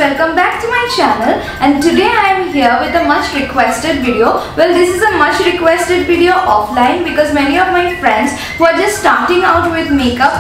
welcome back to my channel, and today I am here with a much requested video. Well, this is a much requested video offline because many of my friends who are just starting out with makeup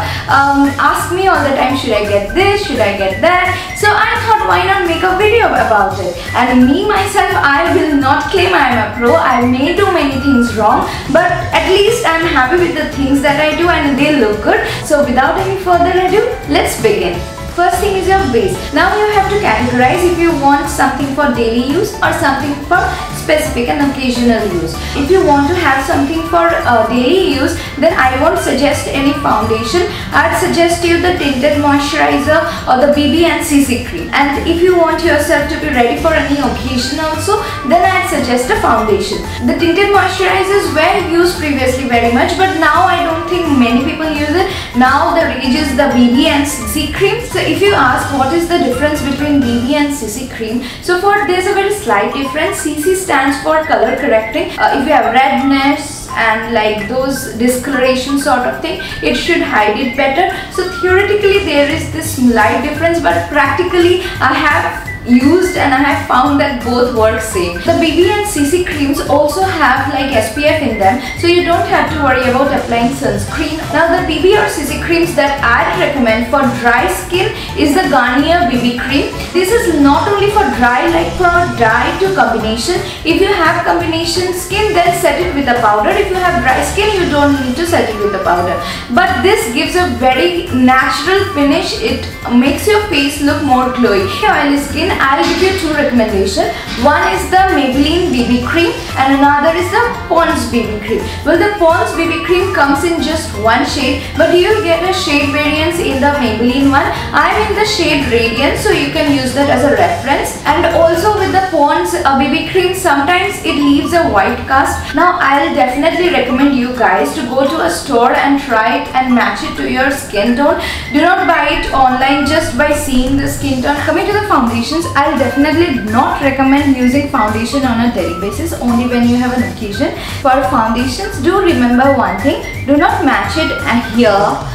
ask me all the time, should I get this, should I get that? So I thought, why not make a video about it? And me myself, I will not claim I am a pro. I may do many things wrong, but at least I am happy with the things that I do and they look good. So without any further ado, let's begin. First thing is your base. Now you have to categorize if you want something for daily use or something for specific and occasional use. If you want to have something for daily use, then I won't suggest any foundation. I'd suggest you the tinted moisturizer or the BB and CC cream. And if you want yourself to be ready for any occasion also, then I'd suggest a foundation. The tinted moisturizers were used previously very much, but now I don't think many people use it. Now the rage is the BB and CC cream. So if you ask what is the difference between BB and CC cream, so there's a very slight difference. CC stands for color correcting. If you have redness and like those discoloration sort of thing, it should hide it better. So theoretically there is this slight difference, but practically I have used and I have found that both work same. The BB and CC creams also have like SPF in them, so you don't have to worry about applying sunscreen. Now the BB or CC creams that I'd recommend for dry skin is the Garnier BB cream. This is not only for dry, like for dry to combination. If you have combination skin, then set it with a powder. If you have dry skin, you don't need to set it with a powder. But this gives a very natural finish. It makes your face look more glowy. Oily skin, I'll give you two recommendations. One is the Maybelline BB cream and another is the Pond's BB cream. Well, the Pond's BB cream comes in just one shade, but you'll get a shade variance in the Maybelline one. I'm in the shade Radiant, so you can use that as a reference. And also with the Pond's BB cream, sometimes it leaves a white cast. Now I'll definitely recommend you guys to go to a store and try it and match it to your skin tone. Do not buy it online just by seeing the skin tone. Coming to the foundations, I'll definitely not recommend using foundation on a daily basis, only when you have an occasion. For foundations, do remember one thing, do not match it here,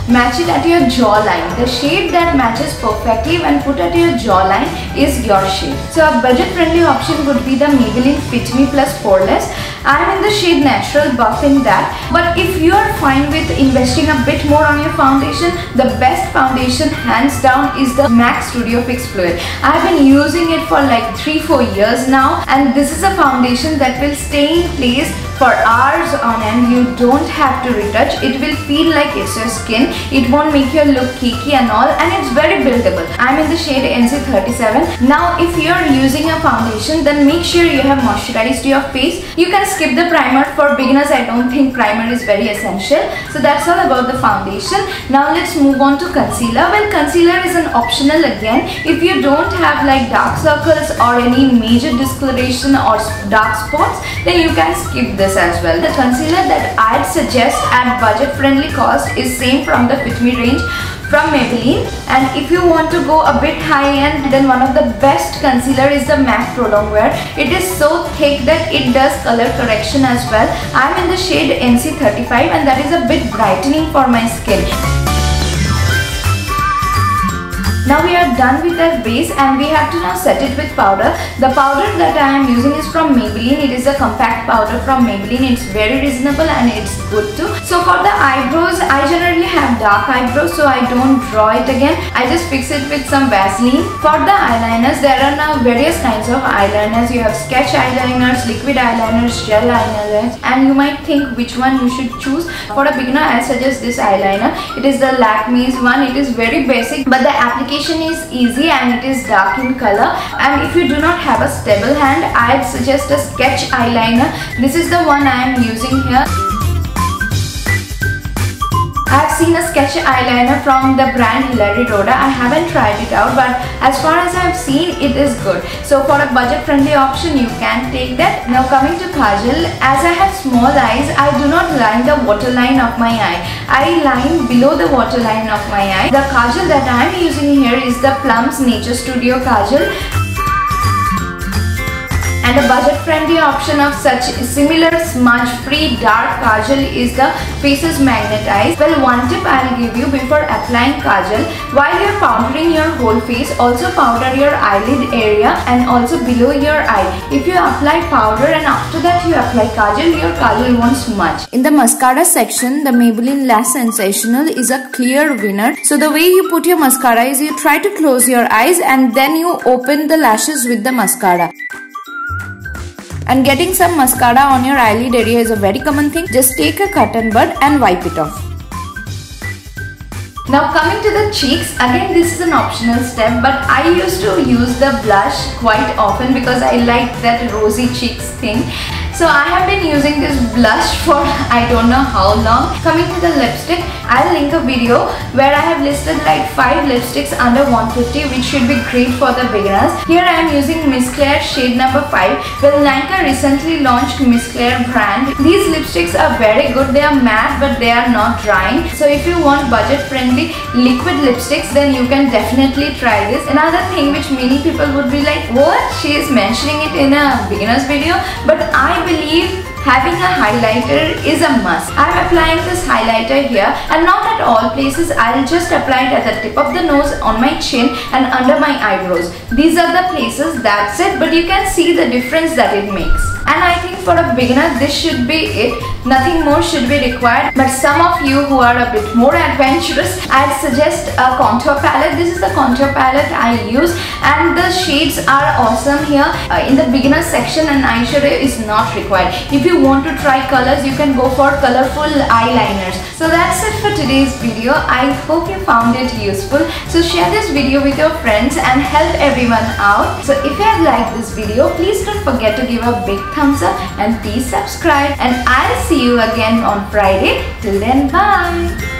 match it at your jawline. The shade that matches perfectly when put at your jawline is your shade. So a budget friendly option would be the Maybelline Fit Me Plus Poreless. I'm in the shade Natural Buff in that, but if you are fine with investing a bit more on your foundation, the best foundation hands down is the M.A.C Studio Fix Fluid. I've been using it for like 3-4 years now, and this is a foundation that will stay in place for hours on end. You don't have to retouch. It will feel like it's your skin. It won't make your look cakey and all, and it's very buildable. I'm in the shade NC37. Now if you're using a foundation, then make sure you have moisturized your face. You can skip the primer. For beginners, I don't think primer is very essential. So that's all about the foundation. Now let's move on to concealer. Well, concealer is an optional again. If you don't have like dark circles or any major discoloration or dark spots, then you can skip this as well. The concealer that I'd suggest at budget friendly cost is same from the Fit Me range from Maybelline, and if you want to go a bit high end, then one of the best concealer is the MAC Pro Longwear. It is so thick that it does color correction as well. I'm in the shade NC35 and that is a bit brightening for my skin. Now we are done with our base and we have to now set it with powder. The powder that I am using is from Maybelline. It is a compact powder from Maybelline. It's very reasonable and it's good too. So for the eyebrows, I generally have dark eyebrows, so I don't draw it again. I just fix it with some Vaseline. For the eyeliners, there are now various kinds of eyeliners. You have sketch eyeliners, liquid eyeliners, gel eyeliners, and you might think which one you should choose. For a beginner, I suggest this eyeliner. It is the Lakme's one. It is very basic, but the application is easy and it is dark in color. And if you do not have a stable hand, I'd suggest a sketch eyeliner. This is the one I am using here. I've seen a sketch eyeliner from the brand Hilary Rhoda. I haven't tried it out, but as far as I've seen, it is good. So for a budget friendly option, you can take that. Now coming to Kajal, as I have small eyes, I do not line the waterline of my eye. I line below the waterline of my eye. The Kajal that I am using here is the Plum's NaturStudio Kajal. And a budget friendly option of such similar smudge free dark kajal is the Face's Magneteyes. Well, one tip I'll give you before applying kajal, while you're powdering your whole face, also powder your eyelid area and also below your eye. If you apply powder and after that you apply kajal, your kajal won't smudge. In the mascara section, the Maybelline Lash Sensational is a clear winner. So the way you put your mascara is you try to close your eyes and then you open the lashes with the mascara. And getting some mascara on your eyelid area is a very common thing. Just take a cotton bud and wipe it off. Now coming to the cheeks, again this is an optional step, but I used to use the blush quite often because I like that rosy cheeks thing. So I have been using this blush for I don't know how long. Coming to the lipstick, I'll link a video where I have listed like 5 lipsticks under 150 which should be great for the beginners. Here I am using Miss Claire shade number 5. Well, Nykaa recently launched Miss Claire brand. These lipsticks are very good. They are matte but they are not drying. So if you want budget friendly liquid lipsticks, then you can definitely try this. Another thing which many people would be like, what? She is mentioning it in a beginner's video, but I believe having a highlighter is a must. I am applying this highlighter here and not at all places. I'll just apply it at the tip of the nose, on my chin and under my eyebrows. These are the places, that's it, but you can see the difference that it makes. And I think for a beginner this should be it. Nothing more should be required. But some of you who are a bit more adventurous, I'd suggest a contour palette. This is the contour palette I use and the shades are awesome here. In the beginner section, an eyeshadow is not required. If you want to try colors, you can go for colorful eyeliners. So that's it for today's video. I hope you found it useful. So share this video with your friends and help everyone out. So if you have liked this video, please don't forget to give a big thumbs up and please subscribe, and I'll see you again on Friday. Till then, bye.